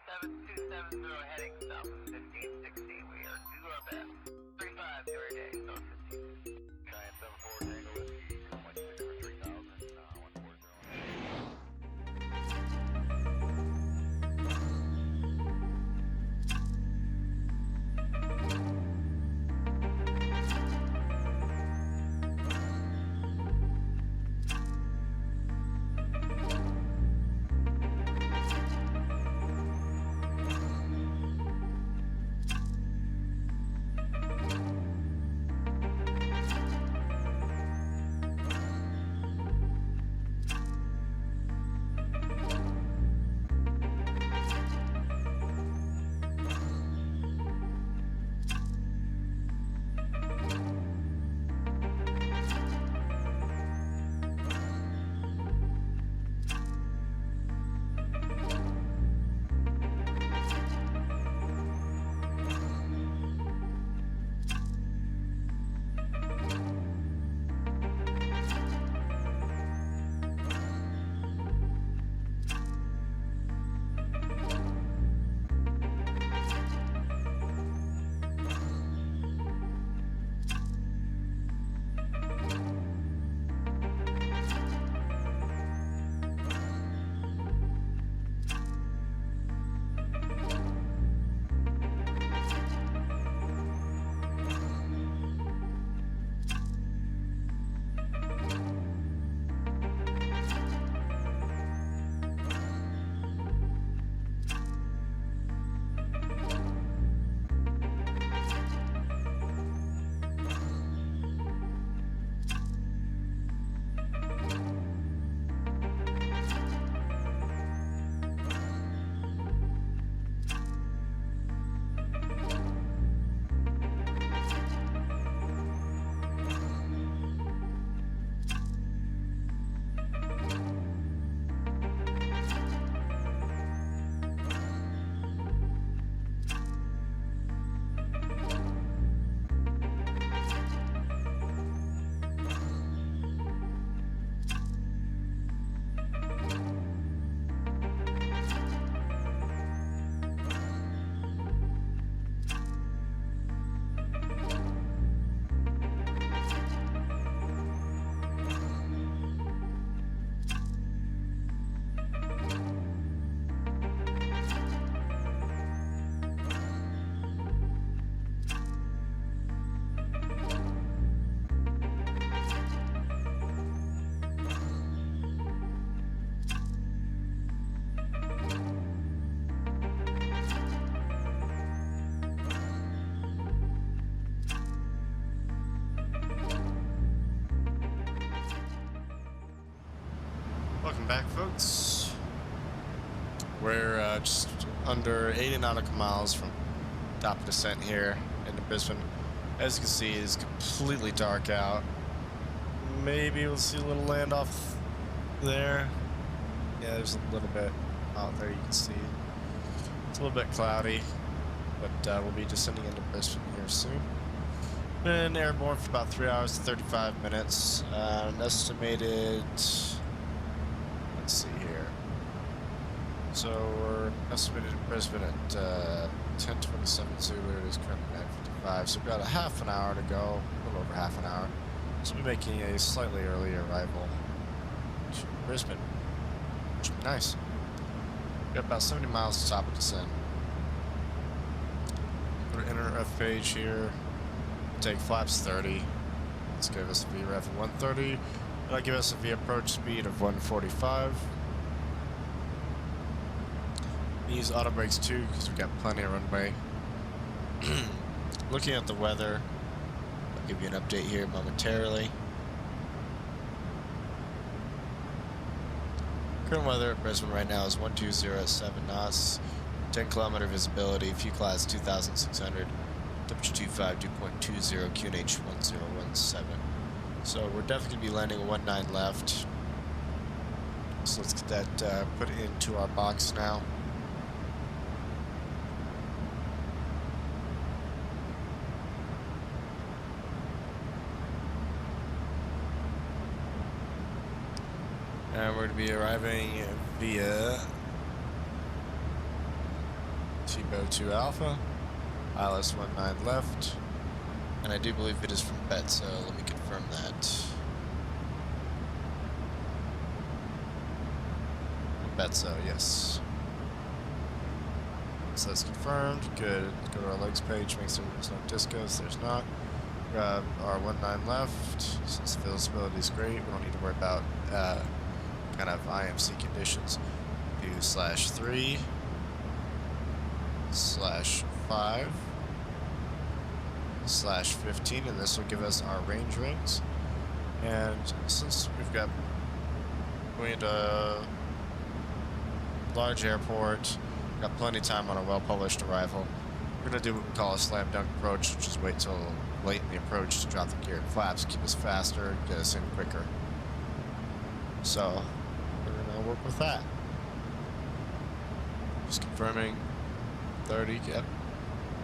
7770 heading south of 1560. We are do our best. 35 your day, south 15. Giant 74 Tango Whiskey, 1.6 for 3000, 140. Welcome back, folks. We're just under 80 nautical miles from top of descent here into Brisbane. As you can see, it's completely dark out. Maybe we'll see a little land off there. Yeah, there's a little bit out there you can see. It's a little bit cloudy, but we'll be descending into Brisbane here soon. Been airborne for about 3 hours and 35 minutes. An estimated... Let's see here. So we're estimated in Brisbane at 10:27 Zulu. It is currently 9:55. So we've got a half an hour to go, a little over half an hour. So we'll be making a slightly earlier arrival to Brisbane, which would be nice. We've got about 70 miles to top of descent. Go to enter F page here. Take flaps 30. Let's give us a VREF of 130. That'll give us a V approach speed of 145. Use auto brakes too because we've got plenty of runway. Looking at the weather, I'll give you an update here momentarily. Current weather at Brisbane right now is 120 at 7 knots, 10 kilometer visibility, fuel-class 2,600, temperature 25, 2.20, QNH 1017. So we're definitely going to be landing a 19 left. So let's get that put into our box now. And we're going to be arriving via T-Bow 2 Alpha, ILS 19 left, and I do believe it is from Bet, so let me confirm that. Bet, so yes. So that's confirmed. Good. Go to our legs page, make sure there's no discos. There's not. Grab our 19 left. Since visibility is great, we don't need to worry about kind of IMC conditions. Do /3 /5 /15, and this will give us our range rings. And since we've got going into a large airport, got plenty of time on a well-published arrival, we're going to do what we call a slam dunk approach, which is wait till late in the approach to drop the gear and flaps, keep us faster, get us in quicker. So we're going to work with that. Just confirming 30, yep.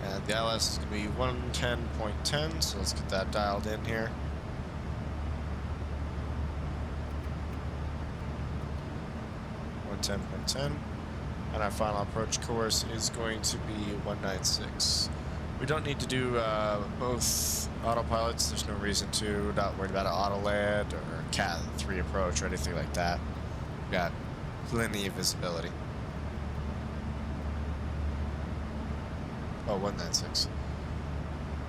And the ILS is going to be 110.10, so let's get that dialed in here. .10, and our final approach course is going to be 196. We don't need to do both autopilots. There's no reason to. We're not worried about an auto land or Cat 3 approach or anything like that. We've got plenty of visibility. Oh, 196.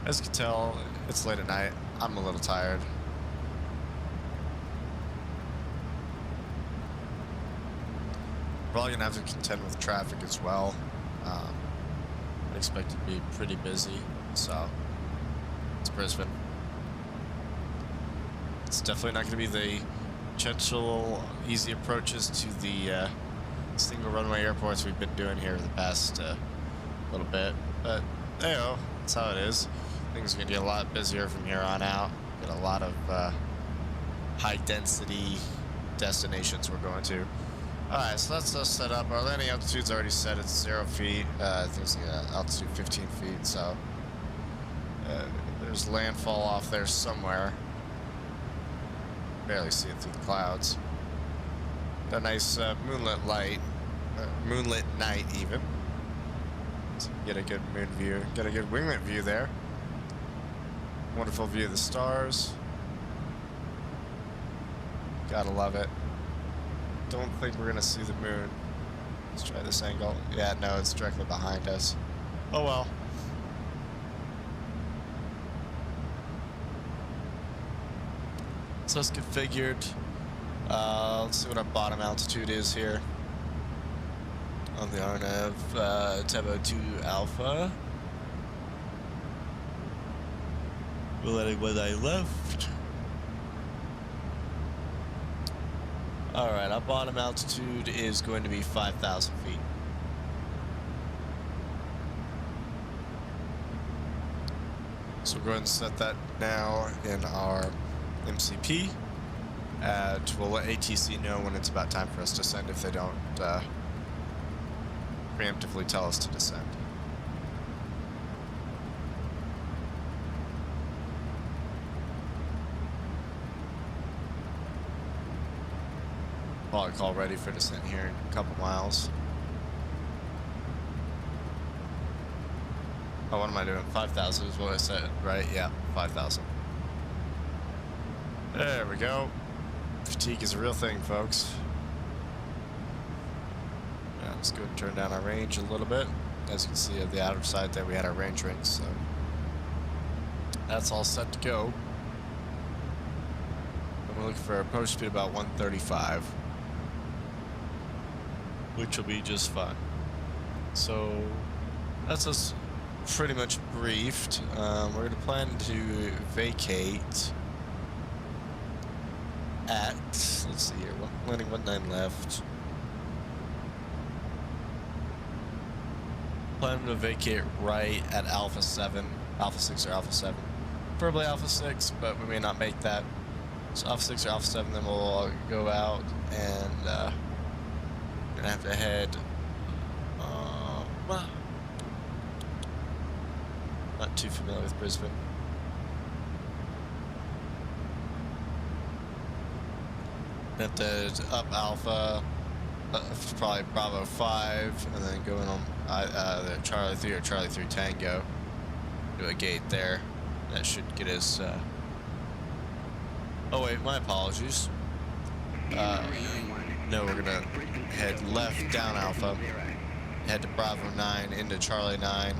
As you can tell, it's late at night. I'm a little tired. Probably gonna have to contend with traffic as well. I expect it to be pretty busy, so it's Brisbane. It's definitely not gonna be the gentle, easy approaches to the single runway airports we've been doing here the past little bit, but hey-oh, that's how it is. Things are gonna get a lot busier from here on out. Get a lot of high density destinations we're going to. Alright, so that's us set up. Our landing altitude's already set at 0 feet. I think it's altitude 15 feet, so there's landfall off there somewhere. Barely see it through the clouds. Got a nice moonlit night even. So get a good moon view. Get a good winglet view there. Wonderful view of the stars. Gotta love it. Don't think we're gonna see the moon. Let's try this angle. Yeah, no, it's directly behind us. Oh well. So it's configured. Let's see what our bottom altitude is here on the RNAV T-Bow 2 Alpha. We're letting one eye left. Alright, our bottom altitude is going to be 5,000 feet. So we're going to set that now in our MCP. We'll let ATC know when it's about time for us to descend if they don't preemptively tell us to descend. Pilot call ready for descent here in a couple miles. Oh, what am I doing? 5,000 is what I said, right? Yeah, 5,000. There we go. Fatigue is a real thing, folks. Yeah, let's go and turn down our range a little bit. As you can see, at the outer side there, we had our range rings, so that's all set to go. And we're looking for approach speed about 135. Which will be just fine. So that's us pretty much briefed. We're going to plan to vacate at, let's see here, landing 19 left. Plan to vacate right at Alpha 7, Alpha 6 or Alpha 7. Preferably Alpha 6, but we may not make that. So Alpha 6 or Alpha 7, then we'll go out and gonna have to head not too familiar with Brisbane. Have to up Alpha probably Bravo 5, and then going on the Charlie 3 or Charlie 3 Tango. Do a gate there. That should get us. Oh wait, my apologies. No, we're gonna head left down Alpha, head to Bravo 9 into Charlie 9,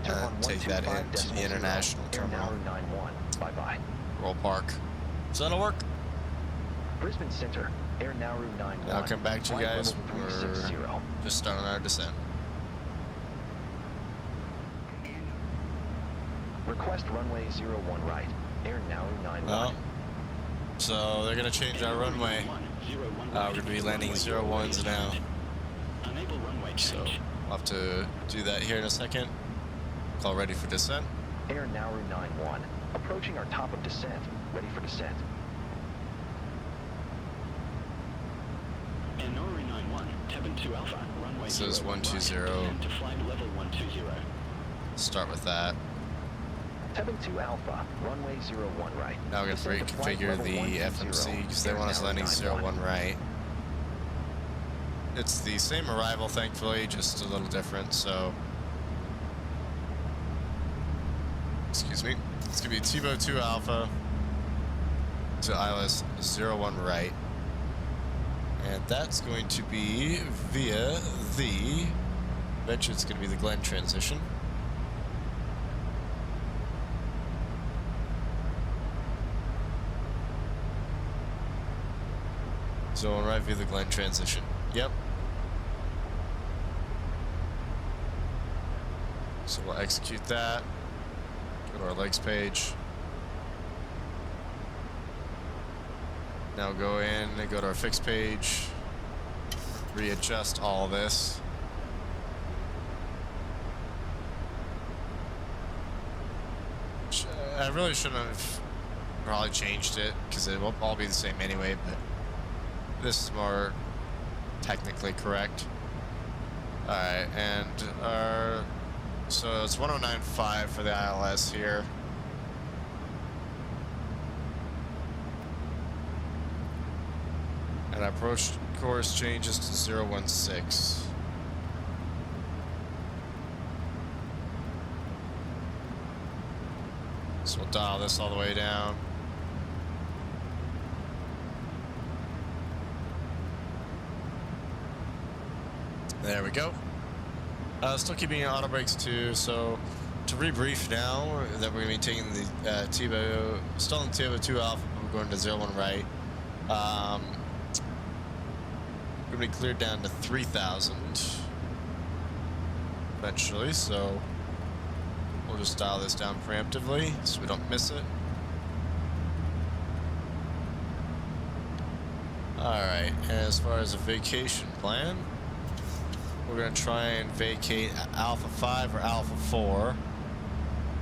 and take that into the international terminal. Bye-bye. Roll park. So that'll work. Brisbane Center, Air Nauru 91. I'll come back to you guys. We're 360. just starting our descent. Request runway 01 right, Air Nauru 91. Well, so they're gonna change our runway. We're gonna be landing 01s now. So we'll have to do that here in a second. Call ready for descent. Air Nauru 91, approaching our top of descent. Ready for descent. Air Nauru 91, cabin 2 Alpha, runway This is 120. to flight level 120. Start with that. Cabin 2 Alpha, runway 01 right. Now we're gonna Descend to flight reconfigure level the 120, FMC because they Air want us Nauru landing 91. 01 right. It's the same arrival, thankfully, just a little different. So, excuse me. It's gonna be Tivo 2 Alpha to ILS 01 right, and that's going to be via the. I bet you it's gonna be the Glen transition. So right via the Glen transition. Yep. So we'll execute that. Go to our legs page. Now go in and go to our fix page. Readjust all this. I really shouldn't have probably changed it because it will all be the same anyway, but this is more technically correct. Alright, and our so it's 1095 for the ILS here. And our approach course changes to 016. So we'll dial this all the way down. There we go. Still keeping auto brakes too, so to rebrief now that we're going to be taking the Tivo, still in Tivo 2 Alpha, but we're going to 01 right. We're going to be cleared down to 3,000 eventually, so we'll just dial this down preemptively so we don't miss it. Alright, and as far as a vacation plan, we're going to try and vacate Alpha 5 or Alpha 4.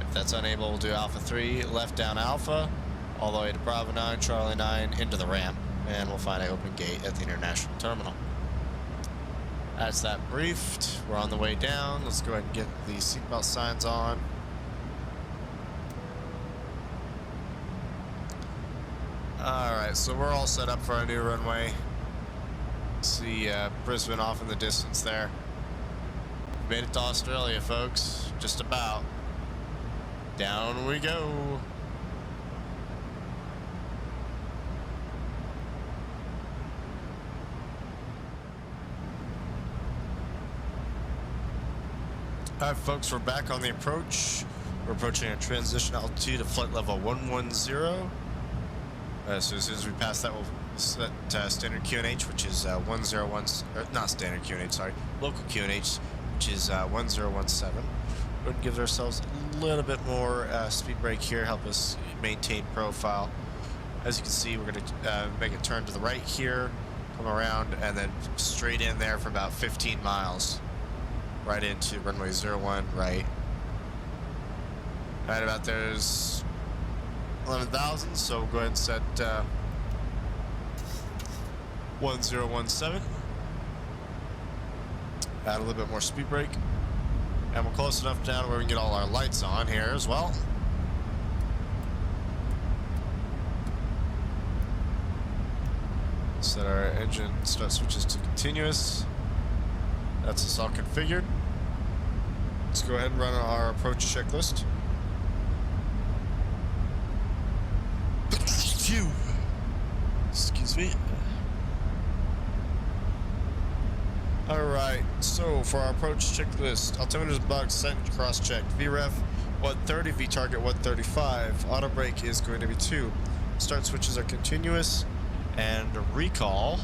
If that's unable, we'll do Alpha 3, left down Alpha, all the way to Bravo 9, Charlie 9, into the ramp, and we'll find an open gate at the international terminal. That's that briefed. We're on the way down. Let's go ahead and get the seatbelt signs on. Alright, so we're all set up for our new runway. See Brisbane off in the distance there. Made it to Australia, folks. Just about. Down we go. Alright, folks, we're back on the approach. We're approaching a transition altitude of flight level 110. So as soon as we pass that, we'll set standard QNH, which is 101, not standard QNH, sorry, local QNH, which is 1017. We're going to give ourselves a little bit more speed brake here, help us maintain profile. As you can see, we're going to make a turn to the right here, come around, and then straight in there for about 15 miles, right into runway 01 right. Right about there is 11,000, so we'll go ahead and set 1017. Add a little bit more speed brake. And we're close enough down where we can get all our lights on here as well. So Set our engine start switches to continuous. That's us all configured. Let's go ahead and run our approach checklist. Phew. Excuse me. Alright, so for our approach checklist, altimeter's box set and cross-checked. VREF 130, VTarget 135. Auto brake is going to be 2. Start switches are continuous, and recall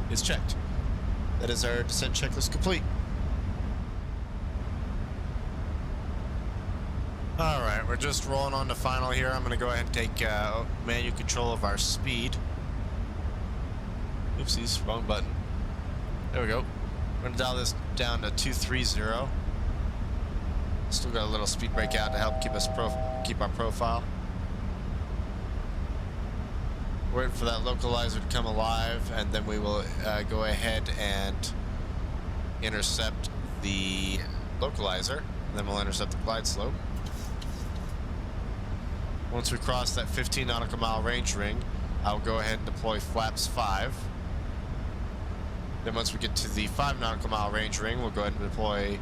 is checked. That is our descent checklist complete. Alright, we're just rolling on to final here. I'm going to go ahead and take manual control of our speed. Oopsies, wrong button. There we go. We're going to dial this down to 230. Still got a little speed brake out to help keep our profile. Waiting for that localizer to come alive, and then we will go ahead and intercept the localizer, and then we'll intercept the glide slope. Once we cross that 15 nautical mile range ring, I'll go ahead and deploy flaps 5. Then once we get to the 5 nautical mile range ring, we'll go ahead and deploy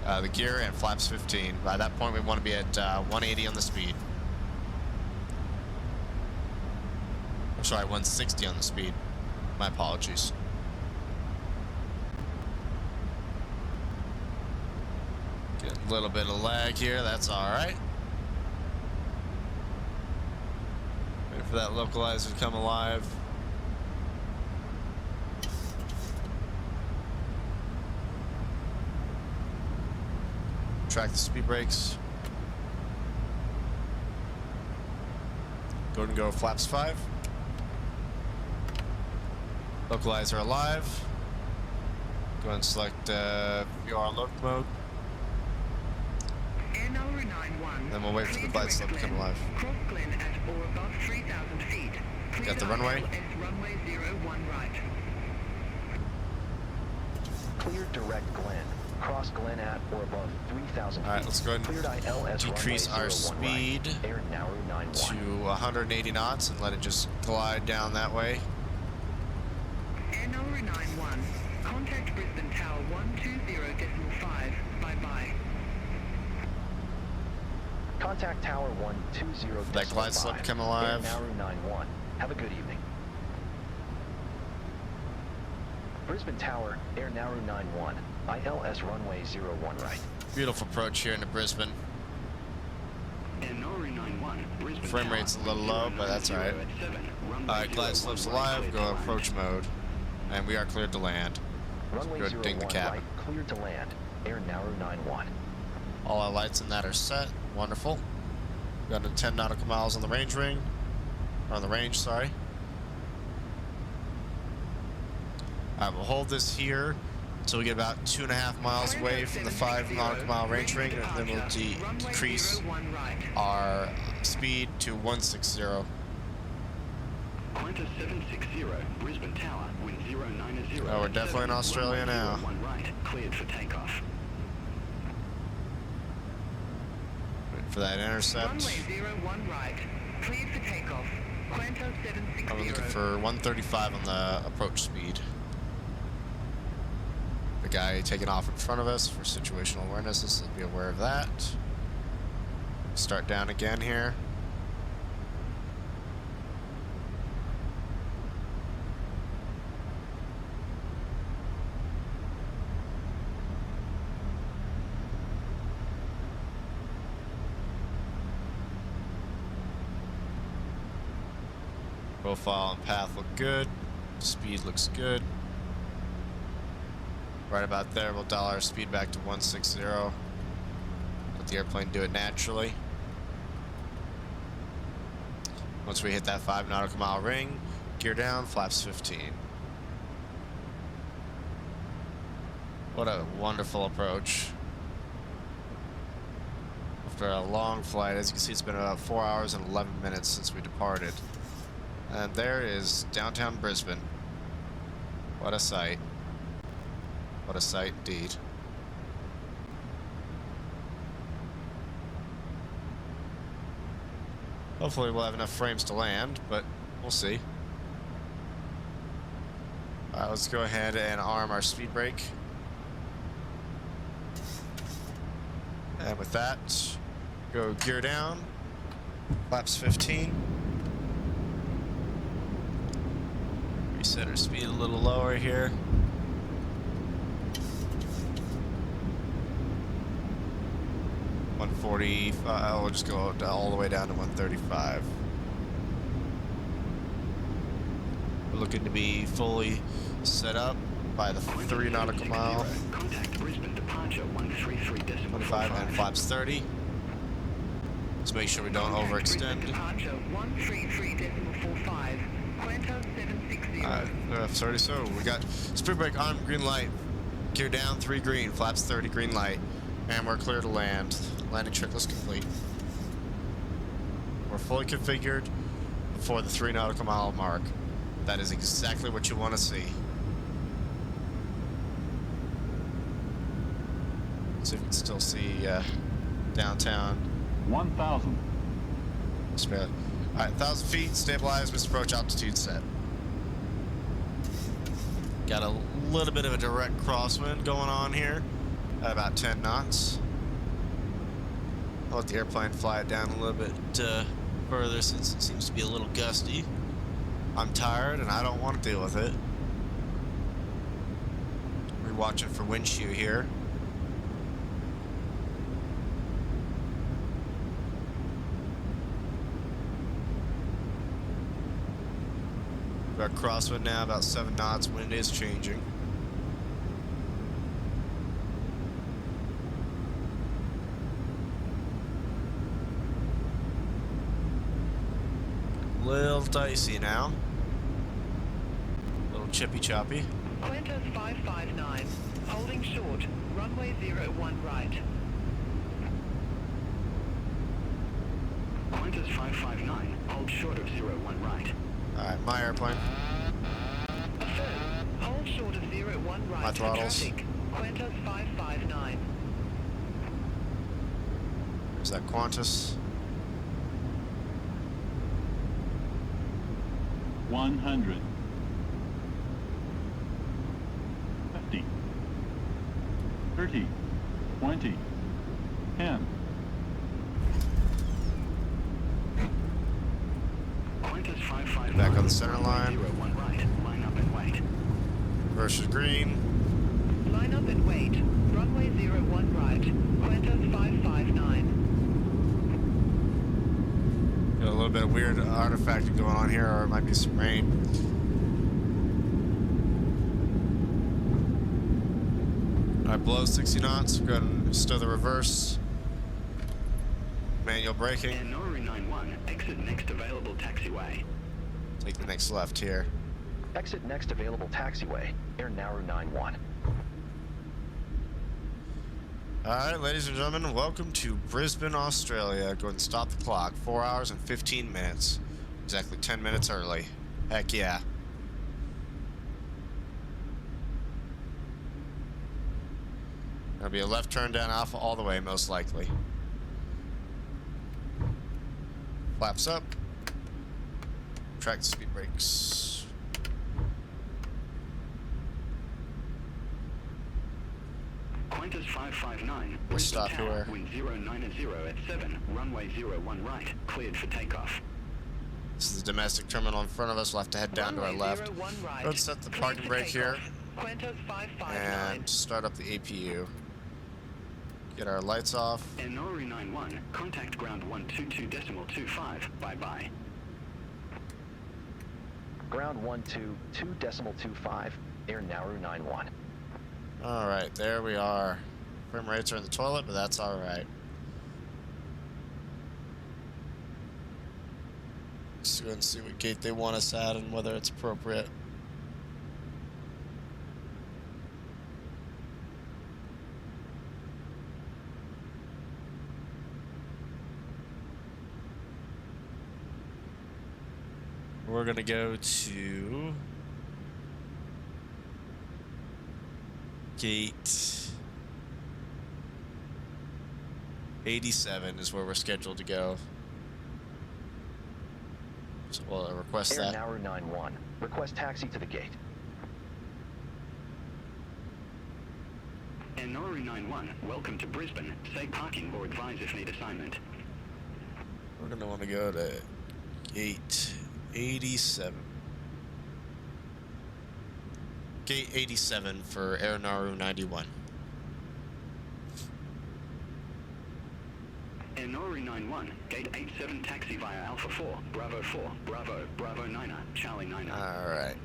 the gear and flaps 15. By that point, we want to be at 180 on the speed. I'm sorry, 160 on the speed. My apologies. Get a little bit of lag here, that's alright. Wait for that localizer to come alive. Track the speed brakes. Go ahead and go flaps 5. Localizer alive. Go ahead and select VR load mode. Then we'll wait for the glide slope to come alive. Cross Glen at or above 3,000 feet. Got the runway. Runway 01 right. Clear direct Glen. Cross Glen at or above 3,000 feet. Alright, let's go ahead Cleared and ILS decrease runway our 01 speed right. Air Nauru 91. to 180 knots and let it just glide down that way. Air Nauru 91. Contact Brisbane Tower 120.5. Bye-bye. Contact Tower 120.5. That glide slope come alive. Air Nauru 91. Have a good evening. Brisbane Tower, Air Nauru 91. ILS runway 01 right. Beautiful approach here into Brisbane. And Nauru 91, Brisbane Frame Tower, rate's a little low, but that's alright. Alright, glide slope's alive, go approach mode. And we are cleared to land. Runway Go ahead and ding the 01 cabin. right, cleared to land. Air Nauru 91. All our lights in that are set. Wonderful. We got 10 nautical miles on the range ring. Or on the range, sorry. Alright, we'll hold this here until we get about 2.5 miles away from the 5 nautical mile range ring, and then we'll decrease our speed to 160. Qantas 760, Brisbane Tower, wind 090. Oh, we're definitely in Australia now. 1 right, cleared for takeoff. Wait for that intercept. Runway 01 right. Cleared for takeoff. Qantas 760. I'm looking for 135 on the approach speed. The guy taking off in front of us for situational awareness, let's be aware of that. Start down again here. Profile and path look good. Speed looks good. Right about there, we'll dial our speed back to 160. Let the airplane do it naturally. Once we hit that 5 nautical mile ring, gear down, flaps 15. What a wonderful approach. After a long flight, as you can see, it's been about 4 hours and 11 minutes since we departed. And there is downtown Brisbane. What a sight. What a sight indeed. Hopefully we'll have enough frames to land, but we'll see. Let's go ahead and arm our speed brake. And with that, go gear down. Flaps 15. Reset our speed a little lower here. We'll just go all the way down to 135. We're looking to be fully set up by the 3 nautical mile. Contact Brisbane departure 133.45. 25 and flaps 30. Let's make sure we don't overextend. Departure 133.45. Qantas 760. Sorry, so we got speed brake on, green light. Gear down, 3 green, flaps 30, green light. And we're clear to land. Landing checklist complete. We're fully configured before the 3 nautical mile mark. That is exactly what you want to see. See if you can still see downtown. 1,000. Alright, 1,000 feet, stabilized, missed approach altitude set. Got a little bit of a direct crosswind going on here at about 10 knots. I'll let the airplane fly it down a little bit further since it seems to be a little gusty. I'm tired and I don't want to deal with it. We're watching for wind shear here. We've got crosswind now, about 7 knots. Wind is changing. Little dicey now. Little chippy choppy. Qantas 559. Holding short. Runway 01 right. Qantas 559, hold short of 01 right. Alright, my airplane. Affirm. Hold short of 01 right. My throttles. Traffic. Qantas 559. There's that Qantas. 100. 50. 30. 20. 10. Qantas 559. Back on the center line. 01 right. Line up and wait. Versus green. Line up and wait. Runway 01 right. Qantas 559. Got a little bit of weird artifacting going on here, or it might be some rain. Alright, below 60 knots. Go ahead and stow the reverse. Manual braking. And Nauru 91, exit next available taxiway. Take the next left here. Exit next available taxiway, Air Nauru 91. Alright, ladies and gentlemen, welcome to Brisbane, Australia. Go ahead and stop the clock. 4 hours and 15 minutes. Exactly 10 minutes early. Heck yeah. There'll be a left turn down Alpha all the way, most likely. Flaps up. Track the speed brakes. Qantas 559, We'll stop Brisbane Tower, here. wind 090 at 7, runway 01 right, cleared for takeoff. This is the domestic terminal in front of us. We'll have to head down to our Runway left. 01 right. Let's set the Cleared parking for brake here takeoff. Qantas 559. and start up the APU. Get our lights off. And Nauru 91, contact ground 122.25, bye-bye. Ground 122.25, Air Nauru 91. Alright, there we are. Frame rates are in the toilet, but that's alright. Let's go ahead and see what gate they want us at and whether it's appropriate. We're gonna go to gate 87 is where we're scheduled to go. So we'll request Air that. Nauru 91. Request taxi to the gate. Air Nauru 91, welcome to Brisbane. Safe parking or advise if need assignment. We're gonna want to go to gate 87. Gate 87 for Air Nauru 91. Air Nauru 91, gate 87 taxi via Alpha 4, Bravo 4, Bravo 9er, Charlie 9er. Alright.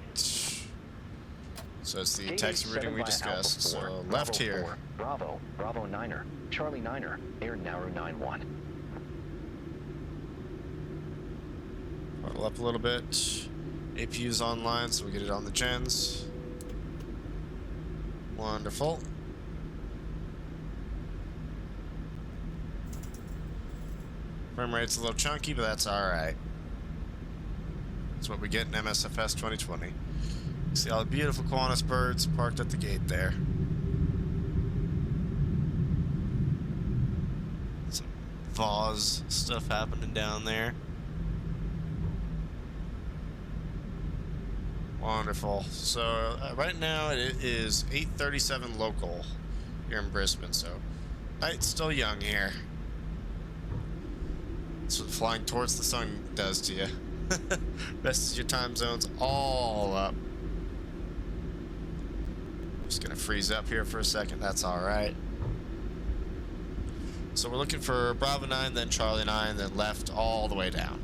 So it's the Gate taxi 87 routing we via discussed. Alpha 4, So Bravo left here. 4, Bravo 9er, Charlie 9er, Air Nauru 91. Throttle up a little bit. APU's online, so we'll get it on the gens. Wonderful. Frame rate's a little chunky, but that's alright. That's what we get in MSFS 2020. See all the beautiful Qantas birds parked at the gate there. Some vase stuff happening down there. Wonderful. So right now it is 8:37 local here in Brisbane. So night's still young here. That's what flying towards the sun does to you. Messes your time zones all up. Just gonna freeze up here for a second. That's all right. So we're looking for Bravo 9, then Charlie 9, then left all the way down.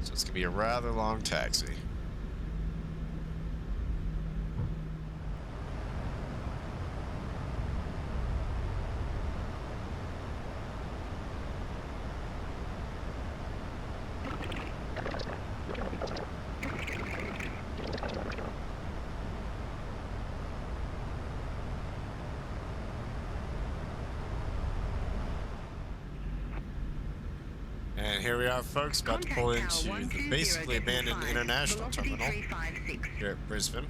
So it's gonna be a rather long taxi. And here we are, folks, about to pull into the basically abandoned international terminal here at Brisbane.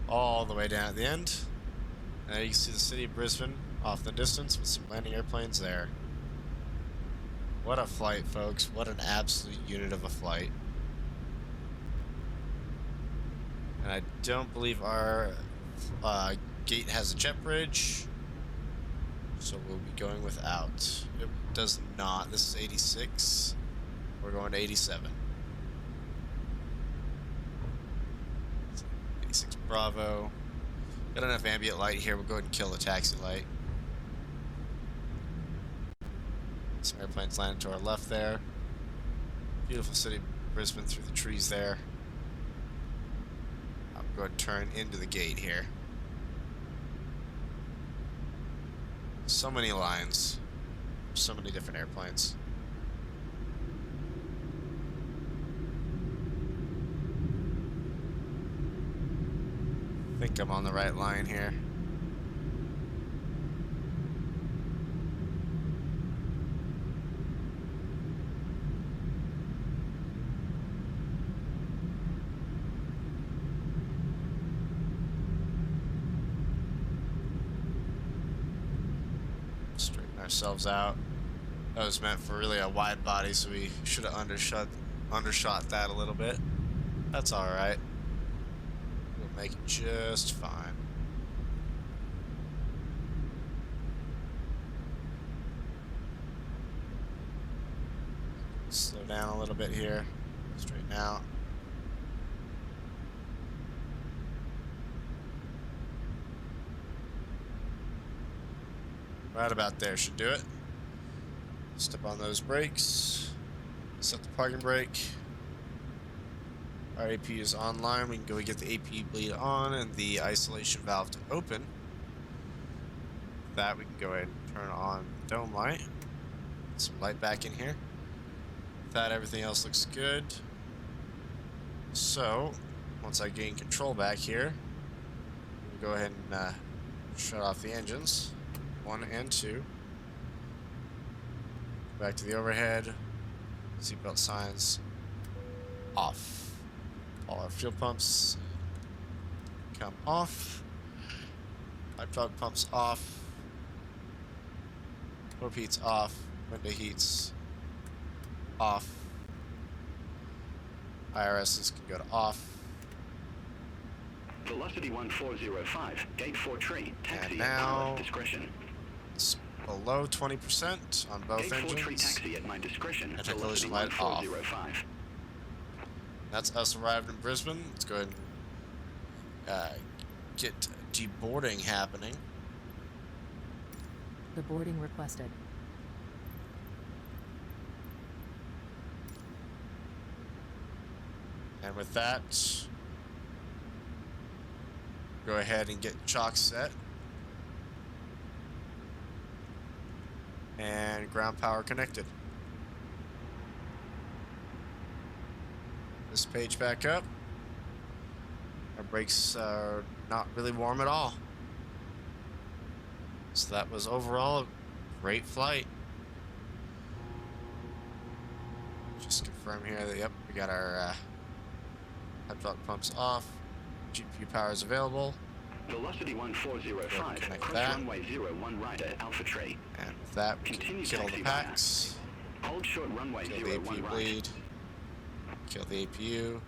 All the way down at the end. Now you can see the city of Brisbane off in the distance with some landing airplanes there. What a flight, folks. What an absolute unit of a flight. And I don't believe our gate has a jet bridge, so we'll be going without. It does not. This is 86. We're going to 87. 86 Bravo. Got enough ambient light here. We'll go ahead and kill the taxi light. Some airplanes landing to our left there. Beautiful city, Brisbane, through the trees there. I'm going to turn into the gate here. So many lines. So many different airplanes. I think I'm on the right line here. Straighten ourselves out. That was meant for really a wide body, so we should have undershot that a little bit. That's alright. We'll make it just fine. Slow down a little bit here. Straighten out. Right about there should do it. Step on those brakes. Set the parking brake. Our AP is online. We can go get the AP bleed on and the isolation valve to open. With that, we can go ahead and turn on the dome light. Get some light back in here. With that, everything else looks good. So, once I gain control back here, we'll go ahead and shut off the engines. 1 and 2. Back to the overhead. Seatbelt signs off. All our fuel pumps come off. Hydraulic pumps off. Torp heats off. Window heats off. IRSs can go to off. Velocity 1405, gate 4 tree, taxi And at now- pilot's discretion. It's below 20% on both Gate 4 tree engines. taxi at my discretion, Anti-collision velocity light off. 1405. That's us arrived in Brisbane. Let's go ahead and get deboarding happening. The boarding requested. And with that, go ahead and get chalk set. And ground power connected. This page back up. Our brakes are not really warm at all. So that was overall a great flight. Just confirm here that, yep, we got our hydraulic pumps off. GPU power is available. Velocity 1405, Connect cross that. runway 01 right at Alpha Tree. And with that, we can Continue kill the taxi via. packs. Hold short runway Kill the 01 APU right. bleed. Kill the APU.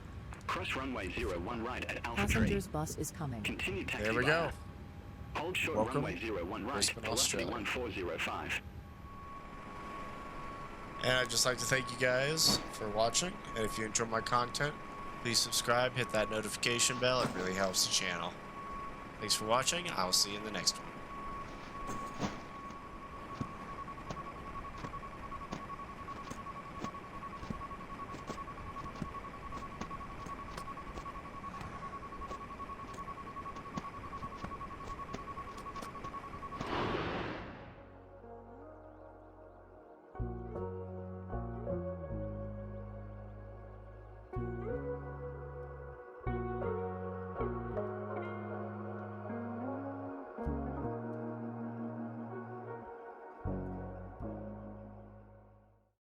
Cross runway 01 right at Alpha Tree. Passengers bus is coming. Continue taxi There we via. go. Hold short Welcome, runway 01 right, Brisbane, velocity Australia. 1405. And I'd just like to thank you guys for watching. And if you enjoy my content, please subscribe, hit that notification bell. It really helps the channel. Thanks for watching. I will see you in the next one.